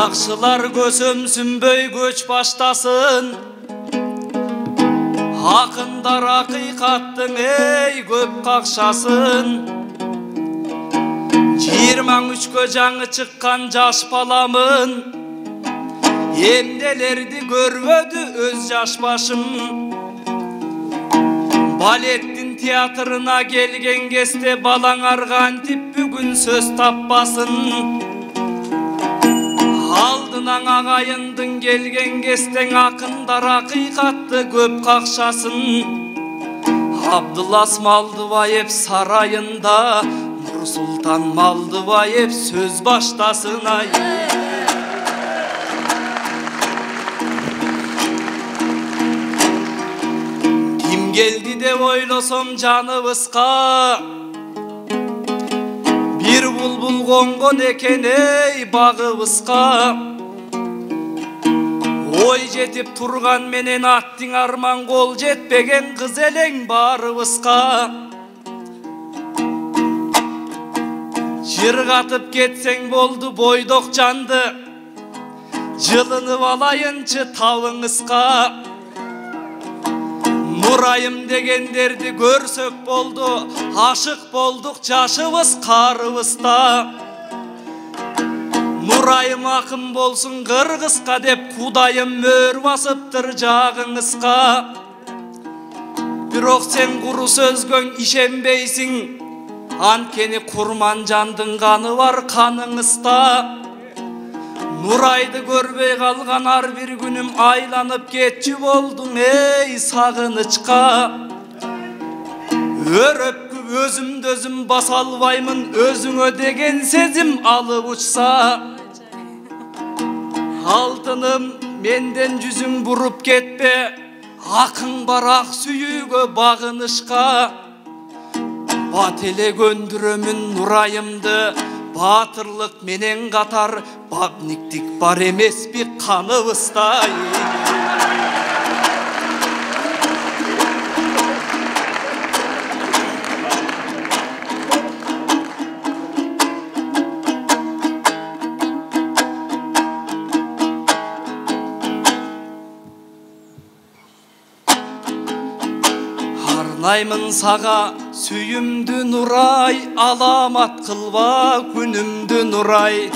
Жакшылар көсөмсүнбөй көч баштасын, акындар акыйкаттың эй көп какшасын. 23-кө жаңы чыккан жаш баламын, эмнелерди көрбөдү өз жаш башым. Балеттин театрына келген кезде балаң аргантип бүгүн сөз таппасын. Алдынан агайындың келген кестең акындар акыйкатты көп какшасын. Абдулас Малдыбаев сарайында Нурсултан Малдыбаев сөз баштасын. Ай ким келди деп ойлосом жаныбызга, бир булбул конгон экен эй багыбызга. Ой жетип турган менен аттың арман кол жетпеген кыз элең барыбызга. Жыргатып кетсең болду бойдок жанды, жылынып алайынчы табыңызга. Нурайым дегендерди көрсөк болду, ашык болдук жашыбыз карыбызда. Нурайым акын болсун кыргызга деп Кудайым мөр басыптыр жагыңызга. Бирок сен куру сөзгөң ишенбейсиң, анткени Курманжандын каны бар каныңызда. Нурайды көрбөй калган ар бир күнүм айланып кетчү болдуң эй сагынычка. Өрөпкү өзүмдү өзүм баса албаймын, өзүңө деген сезим алып учса. Алтыным менден жүзүң буруп кетпе, акың бар ак сүйүүгө багынышка. Бат эле көндүрөмүн Нурайымды, батырлык менен катар бабниктик бар эмеспи каныбызда. Арнаймын сага сүйүмдү Нурай, аламат кылба күнүмдү Нурай.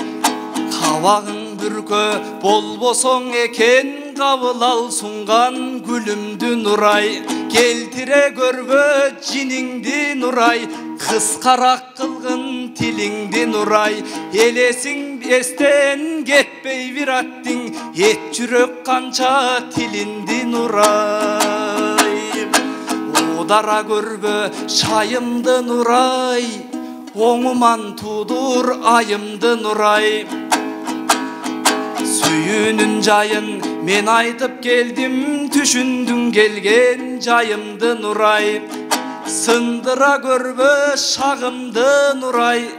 Кабагың бүркө болбосоң экен, кабыл ал сунган гүлүмдү Нурай. Келтире көрбө жиниңди Нурай, кыскараак кылгын тилиңди Нурай. Элесиң эстен кетпей бир аттың, эт жүрөк канча тилинди Нурай. Дара көрбө шайымды Нурай, оңуман тудур айымды Нурай. Сүйүүнүн жайын мен айтып келдим, түшүндүң келген жайымды Нурай. Сындыра көрбө шагымды Нурай,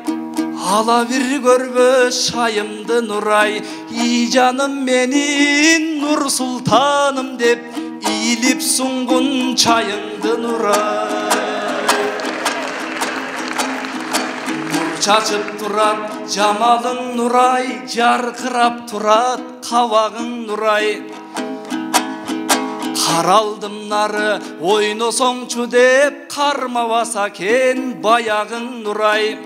ала бир көрбө шайымды Нурай. И жаным менин Нурсултаным деп иилип сунгун чайыңды Нурай. Нур чачып турат жамалың Нурай, жаркырап турат кабагың Нурай. Каралдым нары ойносоңчу деп, кармабаса кен баягың Нурай.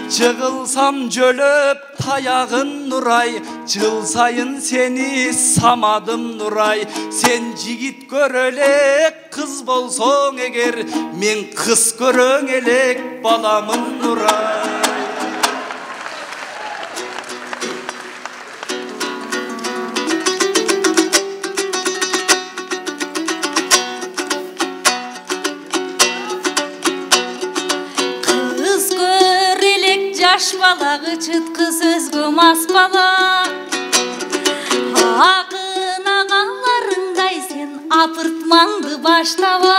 Жыгылсам жөлөп таягын Нурай, жыл сайын сени самадым Нурай. Сен жигит көрө элек кыз болсоң эгер, мен кыз көрөң элек баламын Нурай. Жаш балагы чыткы сөзгө мас бала, акын агаларыңдай сен апыртмаңды баштаба.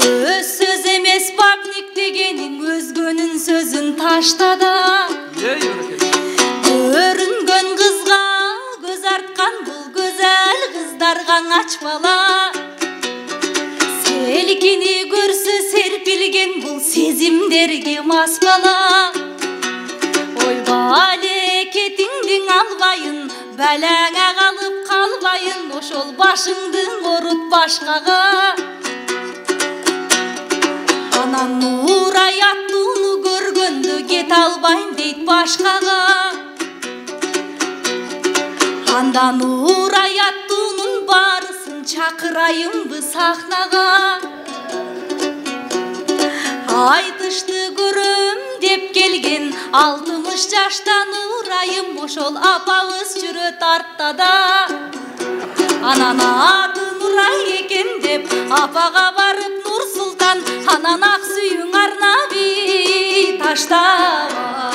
Өз сөз эмес бабник дегениң, өзгөнүн сөзүн таштада. Көрүнгөн кызга көз арткан бул көзөл кыздарга ач бала. Селкини көрсө серпилген бул сезимдерге мас бала. Ой балекетиңди албайын, бәләңә қалып қалбайын, ошол башыңдың орут башқаға. Анан Нурай аттууну көргөндө кете албайм дейт башкага. Анда Нурай аттуунун баарысын чакырайымбы сахнага. Айтышты көрөм деп келген 60 жашта Нурайым, ошол апабыз жүрөт артта. Анан аты Нурай экен деп апага барып Нурсултан, анан ак сүйүң арнаби таштаба.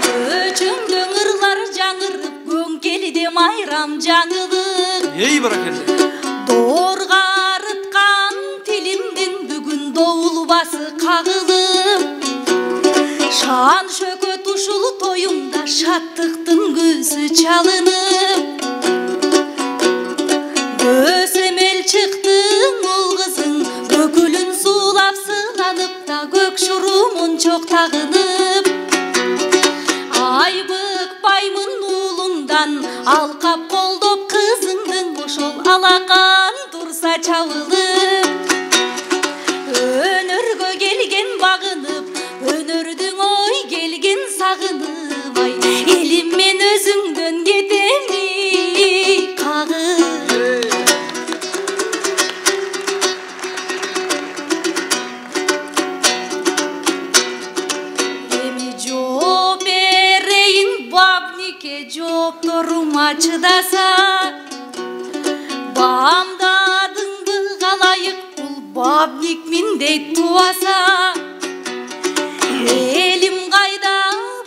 Көчөңдө ыңырлар жаңырып, көңкелиде майрам жаңылык. Ей баракелде. Доорга арыткан тилимдин бүгүн доулбасы кагылып, шан шөкөт ушул тоюмда шаттыктын көзү чалынып. Көсемел чыктың ул кызың, өкүлүн суулап сыланып да көк шурумун чок тагынып. Айбыкпаймын уулуңдан, алкап колдоп кызыңдын, ошол алакан турса чабылып. Өнөргө келген багынып, өнөрдүң ой келген сагынып, ай элим мен өзүңдөн кетеми кагып. Эми жооп берейин бабнике, жоопторума чыдаса. Бамдадыңбы калайык бул бабник миндей туаса. Элим кайда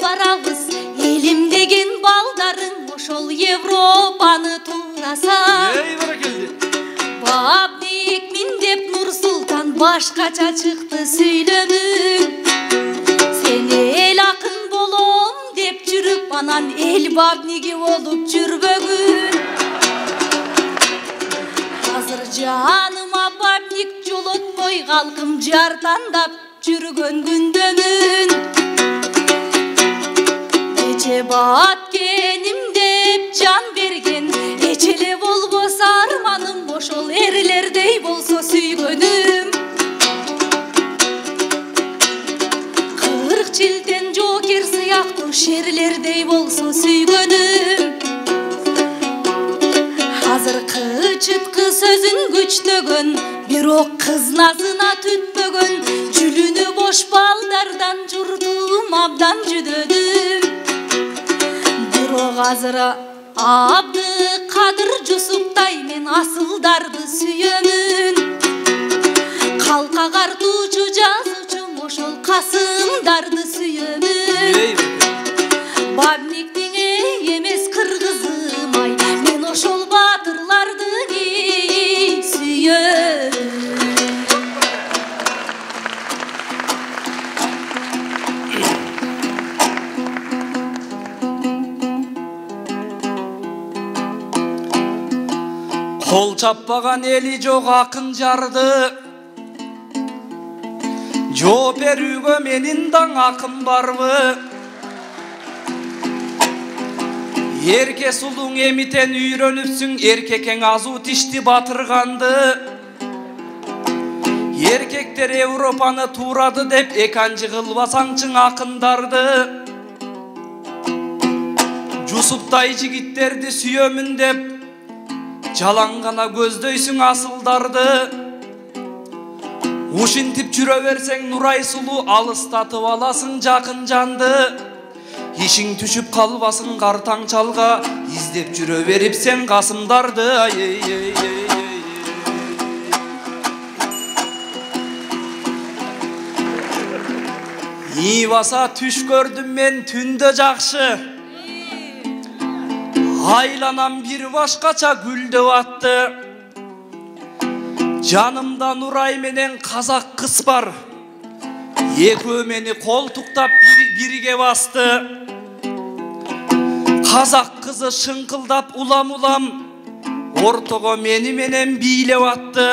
барабыз, элим деген балдарың, ошол Европаны туураса. Ей баракелде. Бабник мин деп Нурсултан башкача чыкты сүйлөмүң. Сен эл акын болом деп жүрүп, анан эл бабниги болуп жүрбөгүн. Азыр жаныма бабник жолотпой калкым жартандап жүргөн күндөмүн. Эче баткеним деп жан берген, эчеле болбосо арманым, ошол эрлердей болсо сүйгөнүм. 40 жылден жокер сыяктуу шерлердей болсо сүйгөнүм. Азыркы чыткы сөзүн күчтөгөн, бирок кыз назына түтпөгөн, жүлүнү бош балдардан журтум абдан жүдөдүм. Бирок азыр Абдыкадыр Жусуптай мен асылдарды сүйөмүн. Калка картуучу жазуучум, ошол Касымдарды сүйөмүн. Бабниктин эмес кыргызым, ай мен ошол батырларды сүйөмүн. Кол чаппаган эли жок акын жарды, жооп берүүгө менин даң акым барбы? Эрке сулуң эмитен үйрөнүпсүң, эркекең азуу тишти батырганды. Эркектер Европаны туурады деп эканчы кылбасаңчың акындарды. Жусуптай жигиттерди сүйөмүн деп жалаң гана көздөйсүң асылдарды. Ушинтип жүрө берсең Нурай сулуу, алыстатып аласың жакын жанды. Ишиң түшүп калбасын картаң чалга, издеп жүрө берипсең Касымдарды. Ибаса түш көрдүм мен түндө жакшы, айланам бир башкача гүлдөп атты. Жанымда Нурай менен казак кыз бар, экөө мени колтуктап бирге басты. Казак кызы шыңкылдап улам-улам ортого мени менен бийлеп атты.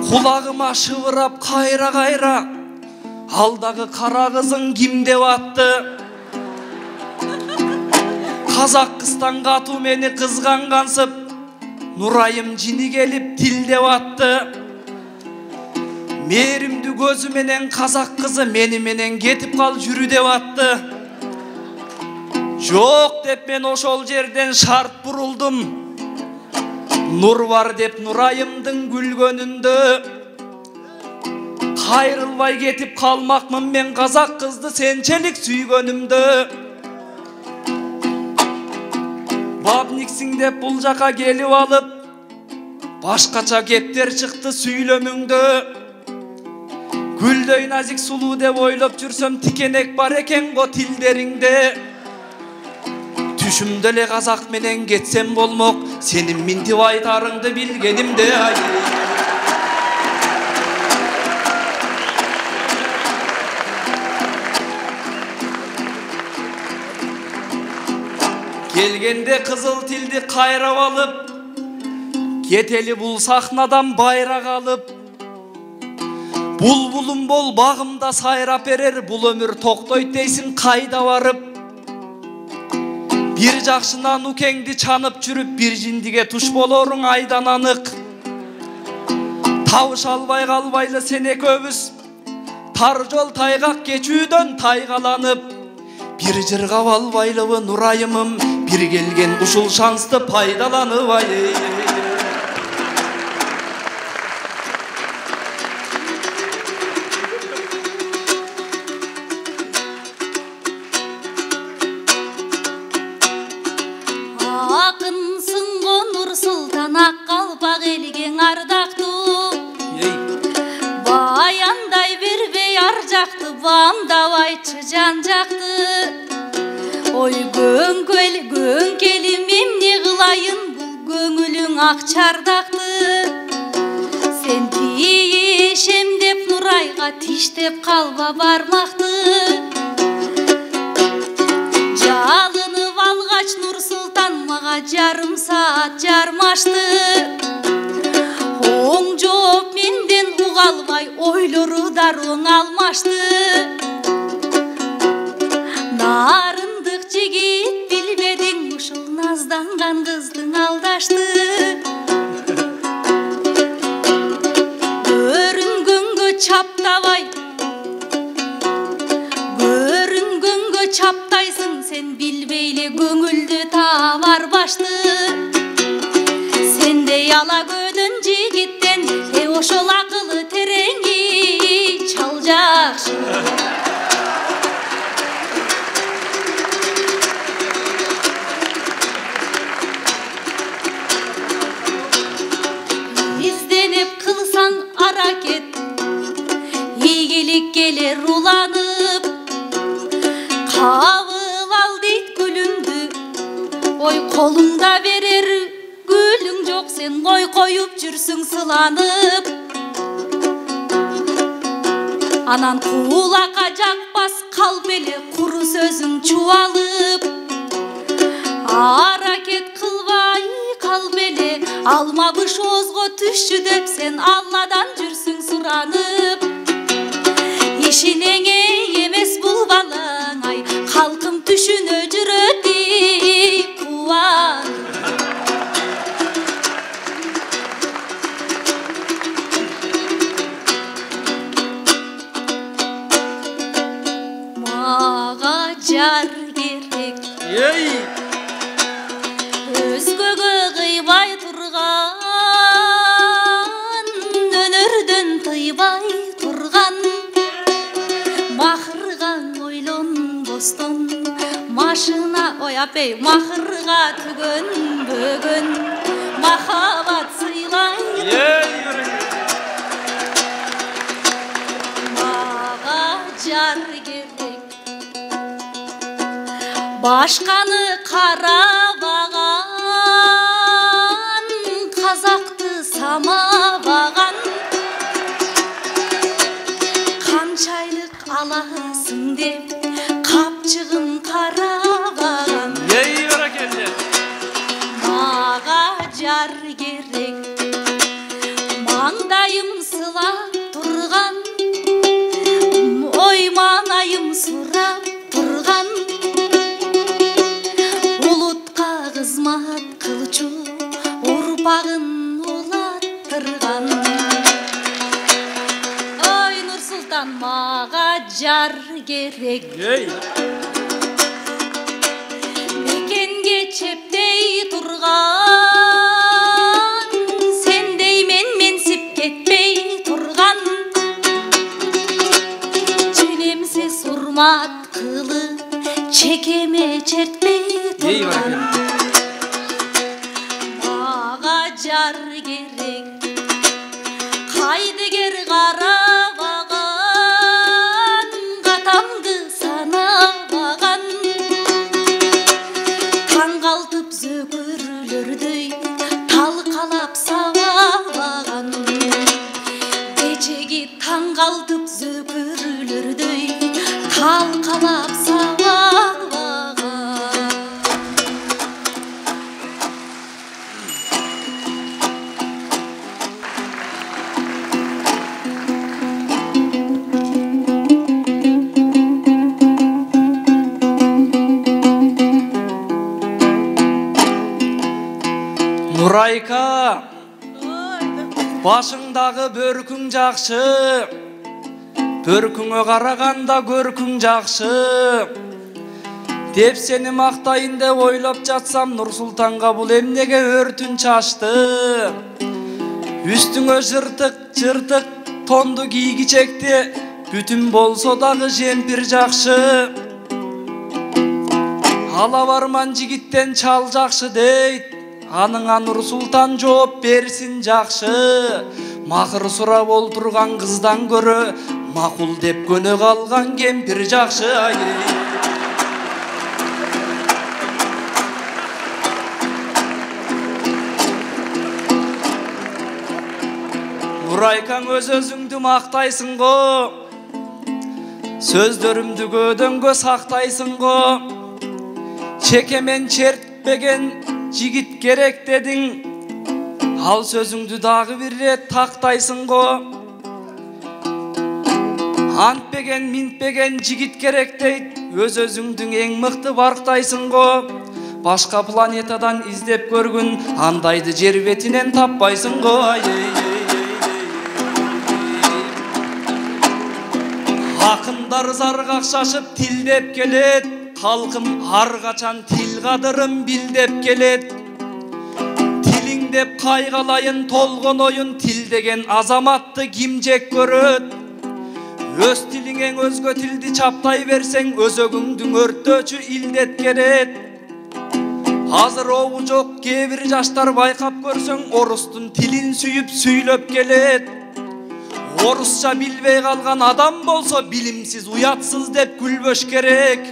Кулагыма шыбырап кайра-кайра, Алдағы қара қызың кім деп атты? Қазақ қыстан қату мені қызғанғансып, Нұрайым жini келіп тил деп атты. Мерімді көзі менен қазақ қызы мені менен кетіп қал жүрі деп атты. Жоқ деп мен ошол жерден шарт бұрылдым. Нұр бар деп Нұрайымдың күлгөнүндө. Қайрылбай кетіп қалмақмын мен қазақ қызды сенчелік сүйгөнүмдө. Бабниксің деп бұл жаққа келіп алып, башқача кептер шықты сүйлөмүңдө. Гүлдөй назик сулуу деп ойлоп жүрсөм, тикенек бар экен го тилдериңде. Түшүмдө эле казак менен кетсем болмок, сенин минтип айтарыңды билгенимде. Келгенде кызыл тилди кайрап алып, кетели бул сахнадан байрак алып. Булбулум бол багымда сайрап берер, бул өмүр токтойт дейсиң кайда барып. Бир жакшынан укеңди чанып жүрүп, бир жиндиге туш болоруң айдан анык. Табыш албай калбайлы сен экөөбүз, тар жол тайгак кечүүдөн тайгаланып. Бир жыргап албайлыбы Нурайымым, бир келген ушул шансты пайдаланып. Акынсың го Нурсултан, ак калпак элгең ардактуу. Баяндай бербей ар жакты, бамдабайчы жан жакты. Ой көңкелим эмне кылайын, бул көңүлүң ак чардакты. Сен тиешем деп Нурайга тиштеп калба бармакты. Жалынып алгач Нурсултан мага жарым саат жармашты. Оң жооп менден уга албай, ойлору даруң алмашты. Нарындык жигит билбедиң, ушул назданган кыздың алдашты. Көрүнгөнгө чаптабай, көрүнгөнгө чаптайсың, сен билбейле көңүлдү табар башты. Сендей ала көдөн жигиттен, ошол акылы тереңги чал жакшы. Изденеп кылсаң аракет, ийгилик келер уланып. Кабыл ал дейт гүлүңдү, ой колуңда берер гүлүң жок, сен кой коюп жүрсүң сыланып. Анан кулакка жакпас калп эле куру сөзүң чубалып. Аракет кылбай калп эле, алмабыш оозго түшчү деп сен Алладан жүрсүң суранып. Ишинең эмес бул балаң, ай калкым түшүнө жүрөт дейт кубан. Мага жар керек, өзгөгө кыйбай турган, өнөрдөн тыйбай турган. Махырган ойлонбостон, машина ой апей, махырга түгөнбөгөн, махабат сыйлайды. Мага жар керек, башканы карабаган, казакты самабаган. Канчайлык аласың деп капчыгын карабаган. Мага жар керек, маңдайым сылап турган, Кайрадан мага жар керек. Мекенге чептей турган, сендей менсип кетпей турган. Ченемсе сурмат кылып, чекеме чертпей турган. Мага жар керек, кайдыгер карабаган, катамды санабаган. Таңгалтып зөкүрлөрдөй талкалап сабаган. Кечеги таңгалтып зөкүрлөрдөй талкалап сабаган. Нурайка, башыңдағы бөркүң жакшы, бөркүңө караганда көркүң жакшы деп сени мактайын деп ойлоп жатсам, Нурсултанга бул эмнеге өртүн чачты? Үстүңө жыртык тонду кийгичекти, бүтүн болсо дагы жемпир жакшы. Ала барман жигиттен чал жакшы дейт. Аныңа Нурсултан жооп берсин жакшы. Макыр сурап олтурган кыздан көрө макул деп көнө калган кемпир жакшы. Нурайкаң өз-өзүңдү мактайсың го, сөздөрүмдү көдөнгө сактайсың го. Чекемен чертпеген жигит керек дедиң, ал сөзүңдү дагы бир рет тактайсың го. Антпеген минтпеген жигит керек дейт, өз-өзүңдүн эң мыкты барктайсың го. Башка планетадан издеп көргүн, андайды жер бетинен таппайсың го. Акындар заргак шашып тилдеп келет, халкым ар качан тил кадырын билдеп келет. Тилиң деп кайгалайын толгон оюн, тил деген азаматты ким жек көрөт? Өз тилиңең өзгө тилди чаптай берсең, өзөгүңдүн өрттөөчү илдет керет. Азыр обу жок кээ бир жаштар байкап көрсөң, орустун тилин сүйүп сүйлөп келет. Орусча билбей калган адам болсо билимсиз, уятсыз деп күлбөш керек.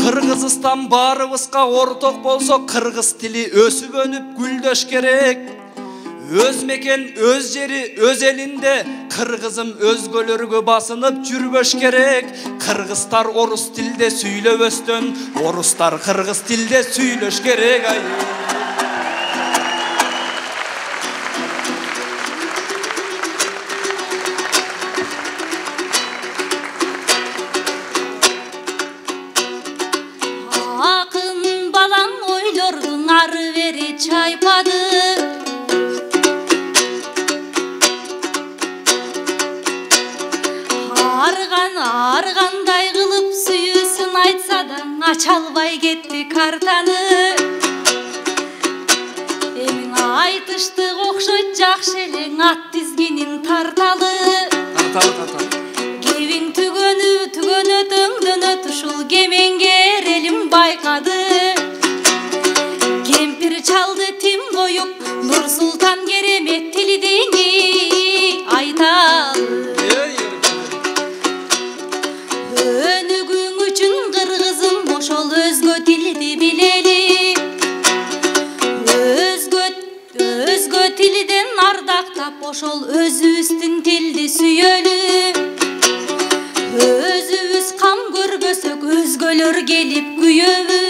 Кыргызстан баарыбызга орток болсо, кыргыз тили өсүп өнүп гүлдөш керек. Өз мекен, өз жери, өз элинде, кыргызым өзгөлөргө басынып жүрбөш керек. Кыргыздар орус тилде сүйлөбөстөн, орустар кыргыз тилде сүйлөш керек. Акын балам ойлордун ары бери чайпады. Аргандай кылып сүйүүсүн айтса да ача албай кетти картаны. Эмиң айтыштык окшойт жакшы элең, ат тизгинин тарталы. Кебиң түгөнү төңдөнөт, ушул кемеңгер элим байкады. Кемпир чалды тим коюп, Нурсултан керемет тилидени айталы. Өнүгүң үчүн кыргызым, ошол өзгө тилди билели. Өзгө тилден ардактап, ошол өзүбүздүн тилди сүйөлү. Өзүбүз кам көрбөсөк, өзгөлөр келип күйөбү.